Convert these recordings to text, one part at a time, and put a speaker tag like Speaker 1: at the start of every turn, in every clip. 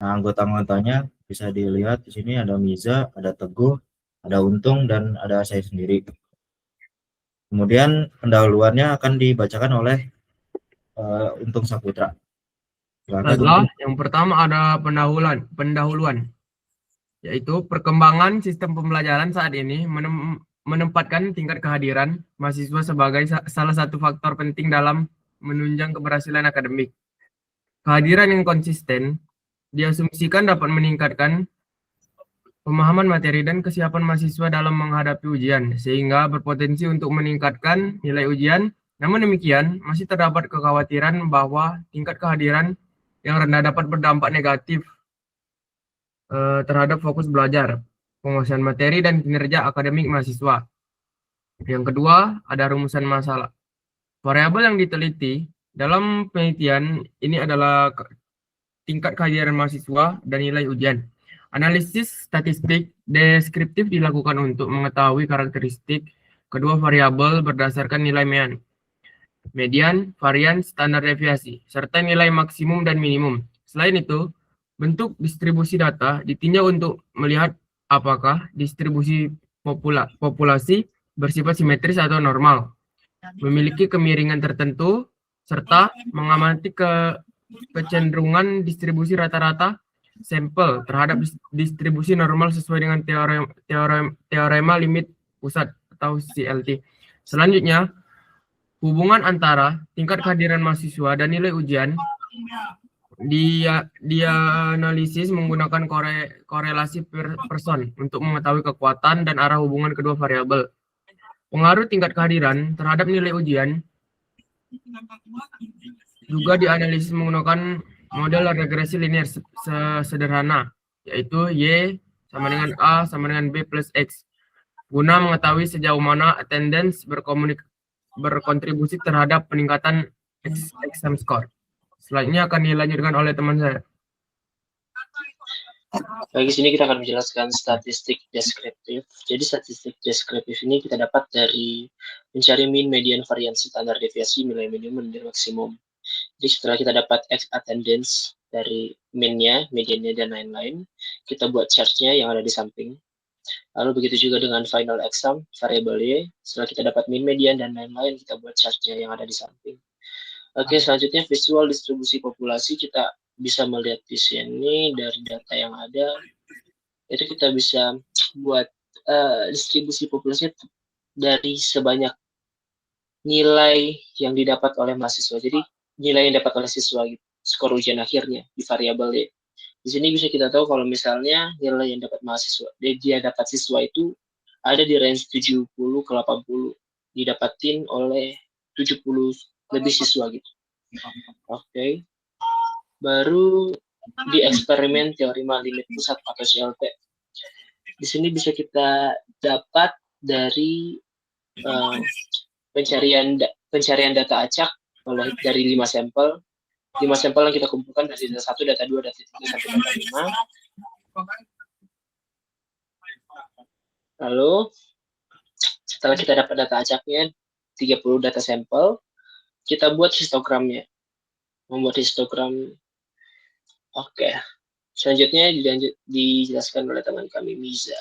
Speaker 1: Nah, anggota-anggotanya bisa dilihat di sini ada Miza, ada Teguh, ada Untung, dan ada saya sendiri. Kemudian pendahuluannya akan dibacakan oleh Untung Saputra. Silakan
Speaker 2: Baiklah,
Speaker 1: Untung.
Speaker 2: yang pertama ada pendahuluan, yaitu perkembangan sistem pembelajaran saat ini menempatkan tingkat kehadiran mahasiswa sebagai salah satu faktor penting dalam menunjang keberhasilan akademik. Kehadiran yang konsisten diasumsikan dapat meningkatkan pemahaman materi dan kesiapan mahasiswa dalam menghadapi ujian, sehingga berpotensi untuk meningkatkan nilai ujian. Namun demikian, masih terdapat kekhawatiran bahwa tingkat kehadiran yang rendah dapat berdampak negatif terhadap fokus belajar, penguasaan materi, dan kinerja akademik mahasiswa. Yang kedua, ada rumusan masalah. Variabel yang diteliti dalam penelitian ini adalah tingkat kehadiran mahasiswa dan nilai ujian. Analisis statistik deskriptif dilakukan untuk mengetahui karakteristik kedua variabel berdasarkan nilai median, varian, standar deviasi, serta nilai maksimum dan minimum. Selain itu, bentuk distribusi data ditinjau untuk melihat apakah distribusi populasi bersifat simetris atau normal, memiliki kemiringan tertentu, serta mengamati kecenderungan distribusi rata-rata sampel terhadap distribusi normal sesuai dengan teorema limit pusat atau CLT. Selanjutnya, hubungan antara tingkat kehadiran mahasiswa dan nilai ujian dia analisis menggunakan korelasi person untuk mengetahui kekuatan dan arah hubungan kedua variabel. Pengaruh tingkat kehadiran terhadap nilai ujian juga dianalisis menggunakan model regresi linear sederhana, yaitu Y sama dengan A sama dengan B plus X, guna mengetahui sejauh mana attendance berkontribusi terhadap peningkatan exam score. Selanjutnya akan dilanjutkan oleh teman saya.
Speaker 3: Bagi sini kita akan menjelaskan statistik deskriptif. Jadi statistik deskriptif ini kita dapat dari mencari mean, median, varian, standar deviasi, nilai minimum, dan maksimum. Jadi setelah kita dapat X attendance dari mean-nya, median-nya, dan lain-lain, kita buat chart-nya yang ada di samping. Lalu begitu juga dengan final exam, variable Y. Setelah kita dapat mean, median, dan lain-lain, kita buat chart-nya yang ada di samping. Oke, selanjutnya visual distribusi populasi. Kita bisa melihat di sini dari data yang ada, itu kita bisa buat distribusi populasi dari sebanyak nilai yang didapat oleh mahasiswa. Jadi nilai yang dapat oleh siswa gitu, skor ujian akhirnya di variabel Y. Di sini bisa kita tahu kalau misalnya nilai yang dapat mahasiswa, dia dapat siswa itu ada di range 70 ke 80, didapatin oleh 70 lebih siswa gitu. Oke. Baru di eksperimen teorema limit pusat atau CLT. Di sini bisa kita dapat dari pencarian data acak dari 5 sampel. 5 sampel yang kita kumpulkan dari data 1, data 2, data 3, sampai data 5. Lalu setelah kita dapat data acaknya 30 data sampel, kita buat histogramnya. Membuat histogram. Oke. Selanjutnya dijelaskan oleh teman kami Miza.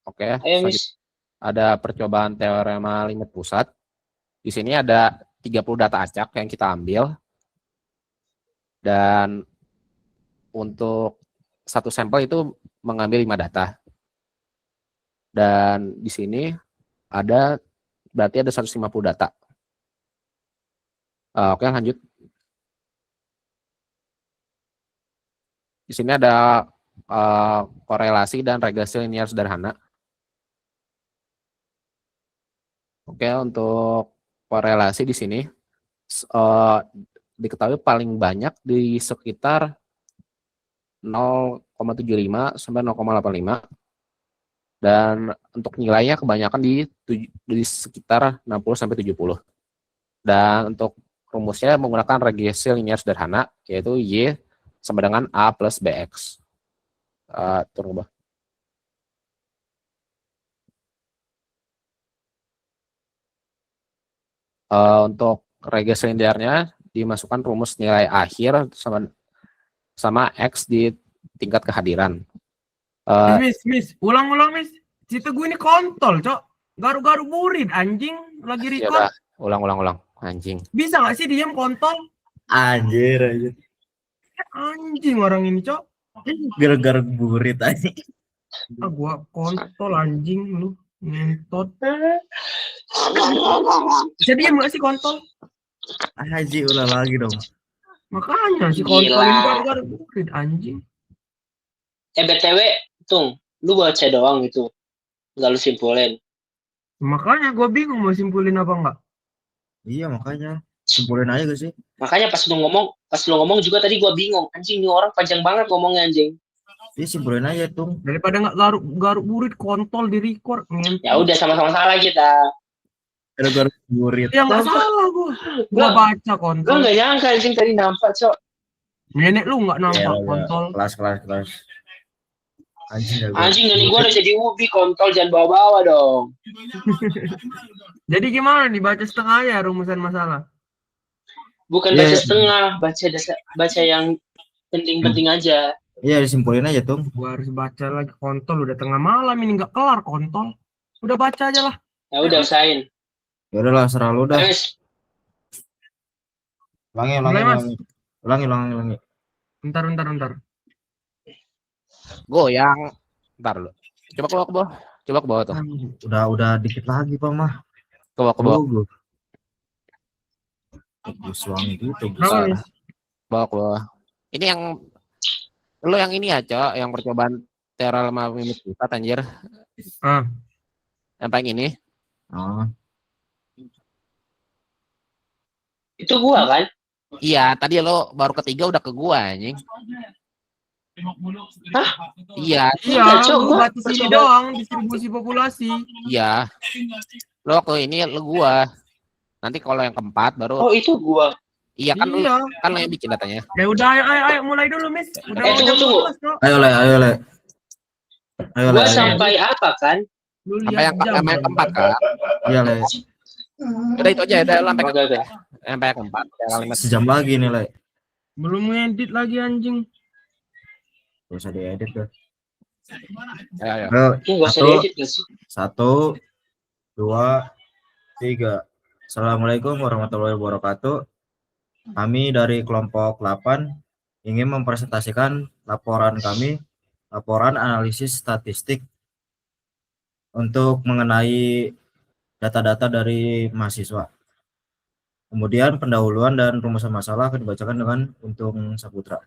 Speaker 4: Oke, ada percobaan teorema limit pusat. Di sini ada 30 data acak yang kita ambil. Dan untuk satu sampel itu mengambil 5 data. Dan di sini berarti ada 150 data. Oke, lanjut. Di sini ada korelasi dan regresi linear sederhana. Oke, untuk korelasi di sini diketahui paling banyak di sekitar 0,75 sampai 0,85, dan untuk nilainya kebanyakan di sekitar 60 sampai 70. Dan untuk rumusnya menggunakan regresi linear sederhana, yaitu Y sama dengan A plus BX. Turun ke bawah. Untuk regressi linearnya dimasukkan rumus nilai akhir sama X di tingkat kehadiran.
Speaker 2: Miss, ulang, Miss. Si Teguh ini kontol, Cok. Garuk-garuk burit, anjing. Lagi
Speaker 4: Ya
Speaker 2: record.
Speaker 4: udah, ulang, anjing.
Speaker 2: Bisa nggak sih diam kontol?
Speaker 1: Anjir.
Speaker 2: Anjing orang ini, Cok.
Speaker 1: Garuk-garuk burit aja.
Speaker 2: Gua kontol anjing lu. Ngentot. Bisa diam nggak sih kontol?
Speaker 1: Haji ulah lagi dong.
Speaker 2: Makanya si
Speaker 3: Gila.
Speaker 2: kontol ini garuk-garuk burit, anjing.
Speaker 3: BTW, Tung, lu baca doang gitu. Nggak lu simpulin.
Speaker 2: Makanya gue bingung mau simpulin apa enggak.
Speaker 1: Iya makanya simpulin aja gak sih?
Speaker 3: Makanya pas lu ngomong juga tadi gua bingung. Anjing, ini orang panjang banget ngomongnya anjing.
Speaker 1: Iya simpulin aja tuh.
Speaker 2: Daripada nggak garuk-garuk burit kontol di record. Ngentot.
Speaker 3: Ya udah sama-sama salah kita.
Speaker 1: Garuk-garuk burit.
Speaker 2: Ya nggak salah gue. Gue
Speaker 3: Gua-
Speaker 2: baca
Speaker 3: Gua
Speaker 2: kontol.
Speaker 3: nggak nyangka anjing tadi nampak, Cok.
Speaker 2: Nenek lu nggak
Speaker 1: Ya,
Speaker 2: nampak
Speaker 1: ya.
Speaker 2: kontol.
Speaker 1: Kelas. Anjing gak
Speaker 3: Anjing dari gua udah jadi ubi kontol, jangan bawa-bawa dong.
Speaker 2: Jadi gimana nih baca setengah ya rumusan masalah?
Speaker 3: Bukan
Speaker 1: Iya,
Speaker 3: baca
Speaker 1: iya.
Speaker 3: setengah, baca yang penting-penting aja.
Speaker 1: Iya disimpulin aja tuh.
Speaker 2: Gue harus baca lagi kontol udah tengah malam ini nggak kelar kontol. Udah baca aja lah.
Speaker 3: Ya udah usahain.
Speaker 1: Ya udahlah serah lu dah.
Speaker 3: Terus
Speaker 2: Mulai, Mas.
Speaker 1: Ulangi.
Speaker 2: Bentar.
Speaker 4: Goyang. Ntar lu. Coba ke bawah tuh.
Speaker 1: Udah dikit lagi Pak mah.
Speaker 4: Ke bawah.
Speaker 1: Gue suang gitu
Speaker 2: Kenapa,
Speaker 1: besar.
Speaker 2: Miss?
Speaker 4: Bawah. Ini yang ini ya, Cok, yang percobaan teorema limit privat anjir.
Speaker 2: Ah.
Speaker 4: Yang paling ini.
Speaker 1: Oh.
Speaker 3: itu gua kan?
Speaker 4: Iya, tadi lo baru ketiga udah ke gua anjing.
Speaker 3: Hah?
Speaker 4: Iya,
Speaker 2: Iya,
Speaker 3: Cok,
Speaker 2: gue
Speaker 3: gua
Speaker 2: batas ini
Speaker 3: percobaan.
Speaker 2: doang distribusi populasi.
Speaker 4: iya. Lo ke ini lo gua. Nanti kalau yang keempat baru
Speaker 3: Oh, itu gua.
Speaker 4: iya kan
Speaker 2: Iya.
Speaker 4: kan lo yang bikin datanya.
Speaker 2: Ya udah ayo mulai dulu, Miss. Udah
Speaker 3: Tunggu.
Speaker 2: 12, Cok.
Speaker 1: Ayo le.
Speaker 3: Gua sampai apa kan?
Speaker 2: Lu
Speaker 4: Sampai
Speaker 2: lihat jam.
Speaker 4: yang keempat kan.
Speaker 1: Iya le.
Speaker 4: Udah itu aja, udah lo sampai
Speaker 3: Oke.
Speaker 4: sampai yang keempat. Kalimat
Speaker 1: Sejam lagi nih le.
Speaker 2: Belum ngedit lagi anjing.
Speaker 1: Gak usah diedit dah.
Speaker 4: ayo.
Speaker 1: Ayo,
Speaker 3: Ini gak usah
Speaker 1: Satu.
Speaker 3: diedit gak sih?
Speaker 1: 1, 2, 3. Assalamualaikum warahmatullahi wabarakatuh. Kami dari kelompok 8 ingin mempresentasikan laporan kami, laporan analisis statistik untuk mengenai data-data dari mahasiswa. Kemudian pendahuluan dan rumusan masalah akan dibacakan dengan Untung Saputra.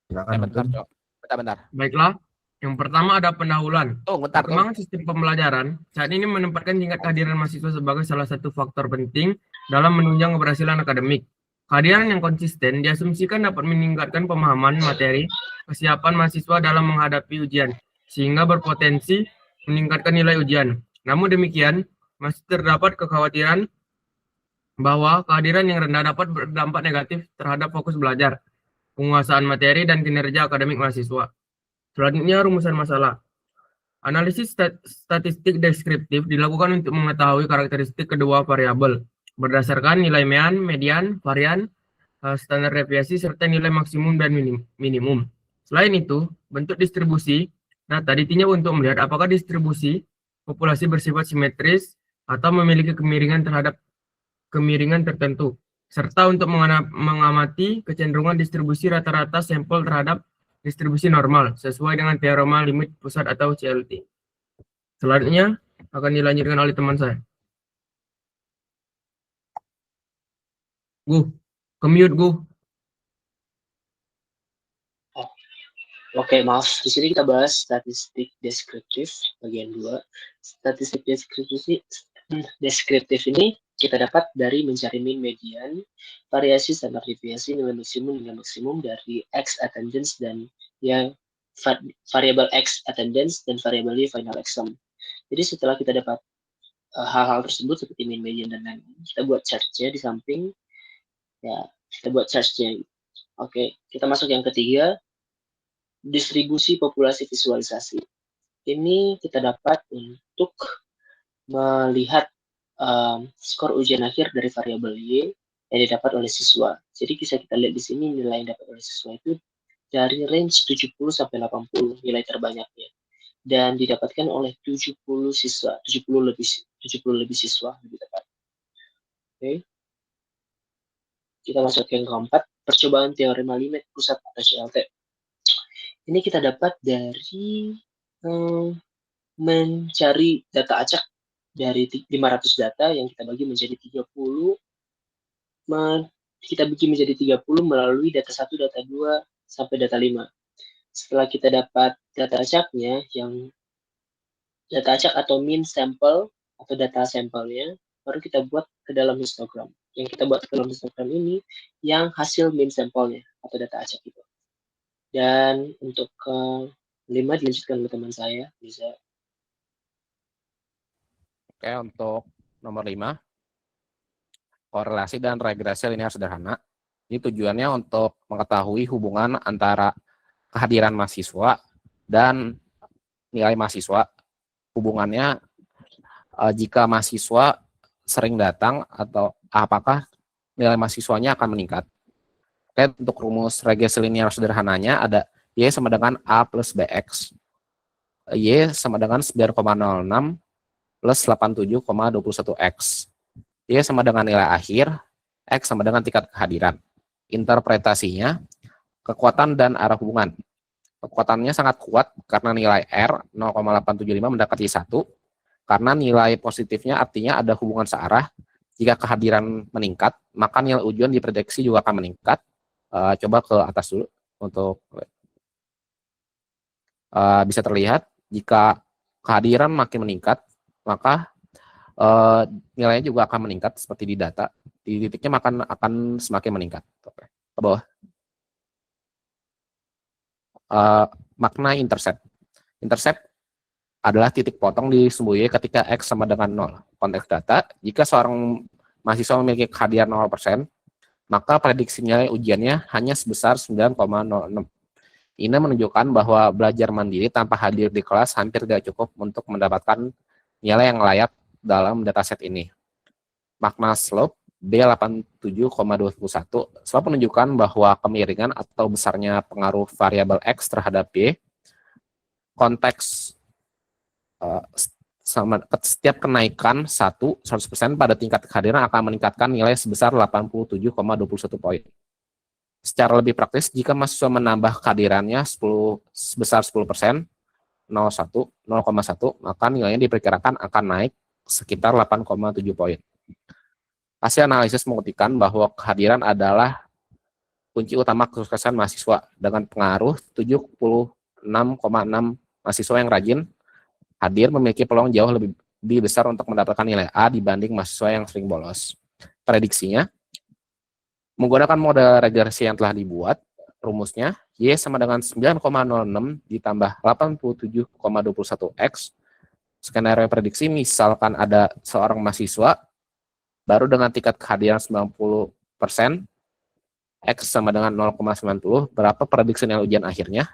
Speaker 1: Silakan
Speaker 4: Bentar,
Speaker 1: Untung.
Speaker 4: Cok. Bentar.
Speaker 2: Baiklah. Yang pertama ada pendahuluan.
Speaker 4: Bentar.
Speaker 2: Perkembangan sistem pembelajaran saat ini menempatkan tingkat kehadiran mahasiswa sebagai salah satu faktor penting dalam menunjang keberhasilan akademik. Kehadiran yang konsisten diasumsikan dapat meningkatkan pemahaman materi, kesiapan mahasiswa dalam menghadapi ujian, sehingga berpotensi meningkatkan nilai ujian. Namun demikian, masih terdapat kekhawatiran bahwa kehadiran yang rendah dapat berdampak negatif terhadap fokus belajar, penguasaan materi, dan kinerja akademik mahasiswa. Selanjutnya, rumusan masalah. Analisis statistik deskriptif dilakukan untuk mengetahui karakteristik kedua variabel berdasarkan nilai mean, median, varian, standar deviasi, serta nilai maksimum dan minimum. Selain itu, bentuk distribusi data ditinjau untuk melihat apakah distribusi populasi bersifat simetris atau memiliki kemiringan tertentu, serta untuk mengamati kecenderungan distribusi rata-rata sampel terhadap distribusi normal sesuai dengan teorema limit pusat atau CLT. Selanjutnya akan dilanjutkan oleh teman saya. Mute.
Speaker 3: Oke, maaf. Di sini kita bahas statistik deskriptif bagian 2. Statistik deskriptif ini kita dapat dari mencari mean, median, variasi standar deviasi, nilai maksimum dari X attendance dan yang variabel X attendance dan variabel Y final exam. Jadi setelah kita dapat hal-hal tersebut seperti mean, median dan lain-lain, kita buat chart-nya di samping. Ya, kita buat chart-nya. Oke, kita masuk yang ketiga, distribusi populasi visualisasi. Ini kita dapat untuk melihat skor ujian akhir dari variabel Y yang didapat oleh siswa. Jadi bisa kita lihat di sini nilai yang dapat oleh siswa itu dari range 70 sampai 80 nilai terbanyaknya. Dan didapatkan oleh 70 siswa, 70 lebih siswa lebih tepat. Oke. Kita masuk yang keempat, percobaan teorema limit pusat atau CLT. Ini kita dapat dari mencari data acak dari 500 data yang kita bagi menjadi 30, kita bagi menjadi 30 melalui data 1, data 2, sampai data 5. Setelah kita dapat data acaknya, yang data acak atau mean sample atau data sampelnya, baru kita buat ke dalam histogram. Yang kita buat ke dalam histogram ini yang hasil mean sampelnya atau data acak itu. Dan untuk kelima dilanjutkan oleh teman saya, bisa.
Speaker 4: Oke, untuk nomor 5, korelasi dan regresi linear sederhana. Ini tujuannya untuk mengetahui hubungan antara kehadiran mahasiswa dan nilai mahasiswa. Hubungannya jika mahasiswa sering datang atau apakah nilai mahasiswanya akan meningkat. Oke, untuk rumus regresi linear sederhananya ada Y sama dengan A plus BX. Y sama dengan 9,06 plus 87,21X. Y sama dengan nilai akhir, X sama dengan tingkat kehadiran. Interpretasinya, kekuatan dan arah hubungan. Kekuatannya sangat kuat karena nilai R 0,875 mendekati 1, karena nilai positifnya artinya ada hubungan searah. Jika kehadiran meningkat, maka nilai ujian diprediksi juga akan meningkat. Coba ke atas dulu untuk bisa terlihat jika kehadiran makin meningkat, maka nilainya juga akan meningkat seperti di data. Di titiknya akan semakin meningkat. Ke bawah. Makna intercept. Intercept adalah titik potong di sumbu Y ketika X sama dengan 0. Konteks data, jika seorang mahasiswa memiliki kehadiran 0%, maka prediksi nilai ujiannya hanya sebesar 9,06. Ini menunjukkan bahwa belajar mandiri tanpa hadir di kelas hampir tidak cukup untuk mendapatkan nilai yang layak dalam dataset ini. Makna slope B87,21. Slope menunjukkan bahwa kemiringan atau besarnya pengaruh variabel X terhadap Y. Konteks setiap kenaikan 100% pada tingkat kehadiran akan meningkatkan nilai sebesar 87,21 poin. Secara lebih praktis, jika mahasiswa menambah kehadirannya sebesar 10%, 0,1, maka nilainya diperkirakan akan naik sekitar 8,7 poin. Hasil analisis membuktikan bahwa kehadiran adalah kunci utama kesuksesan mahasiswa dengan pengaruh 76,6 mahasiswa yang rajin hadir memiliki peluang jauh lebih besar untuk mendapatkan nilai A dibanding mahasiswa yang sering bolos. Prediksinya, menggunakan model regresi yang telah dibuat, rumusnya Y sama dengan 9,06 ditambah 87,21X. Skenario prediksi misalkan ada seorang mahasiswa baru dengan tingkat kehadiran 90%, X sama dengan 0,90, berapa prediksi nilai ujian akhirnya?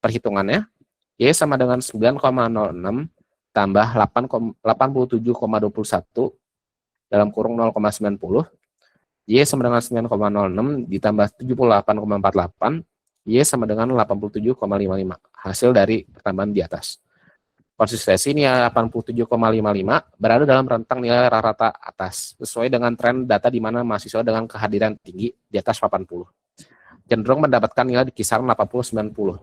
Speaker 4: Perhitungannya, Y sama dengan 9,06 tambah 87,21 dalam kurung 0,90. Y sama dengan 9,06 ditambah 78,48. Y sama dengan 87,55. Hasil dari pertambahan di atas. Konsistensi nilai 87,55 berada dalam rentang nilai rata-rata atas, sesuai dengan tren data di mana mahasiswa dengan kehadiran tinggi di atas 80. Cenderung mendapatkan nilai di kisaran 80-90.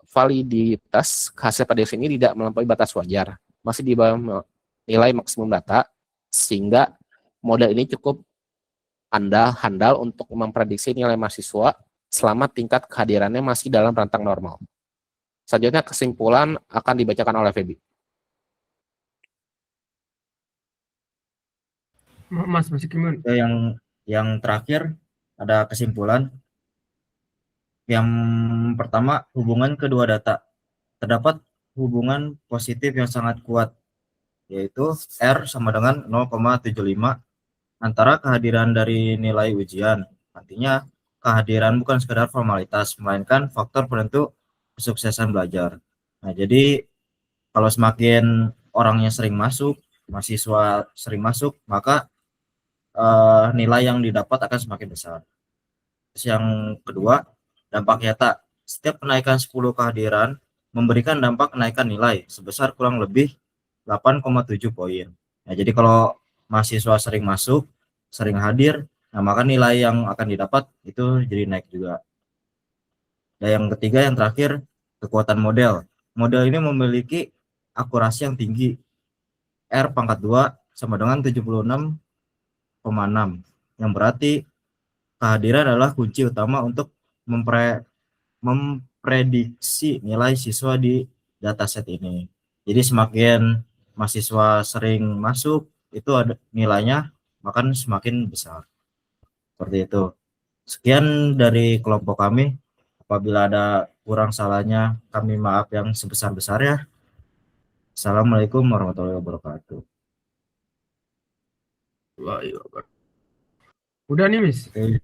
Speaker 4: Validitas hasil prediksi ini tidak melampaui batas wajar, masih di bawah nilai maksimum data, sehingga model ini cukup handal untuk memprediksi nilai mahasiswa selama tingkat kehadirannya masih dalam rentang normal. Selanjutnya kesimpulan akan dibacakan oleh Feby.
Speaker 2: Mas Kimun.
Speaker 1: Yang terakhir ada kesimpulan. Yang pertama, hubungan kedua data. Terdapat hubungan positif yang sangat kuat, yaitu R sama dengan 0,75 antara kehadiran dari nilai ujian. Artinya, kehadiran bukan sekedar formalitas, melainkan faktor penentu kesuksesan belajar. Nah, jadi kalau semakin orangnya sering masuk, mahasiswa sering masuk, maka nilai yang didapat akan semakin besar. Terus yang kedua, dampak nyata. Setiap kenaikan 10 kehadiran memberikan dampak kenaikan nilai sebesar kurang lebih 8,7 poin. Nah, jadi kalau mahasiswa sering masuk, sering hadir, nah maka nilai yang akan didapat itu jadi naik juga. Dan yang ketiga, yang terakhir, kekuatan model. Model ini memiliki akurasi yang tinggi. R pangkat 2 sama dengan 76,6, yang berarti kehadiran adalah kunci utama untuk memprediksi nilai siswa di dataset ini. Jadi semakin mahasiswa sering masuk, itu ada nilainya makan semakin besar. Seperti itu. Sekian dari kelompok kami. Apabila ada kurang salahnya, kami maaf yang sebesar-besarnya. Assalamualaikum warahmatullahi wabarakatuh.
Speaker 2: Udah nih, Miss.
Speaker 1: Oke.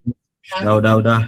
Speaker 1: Udah.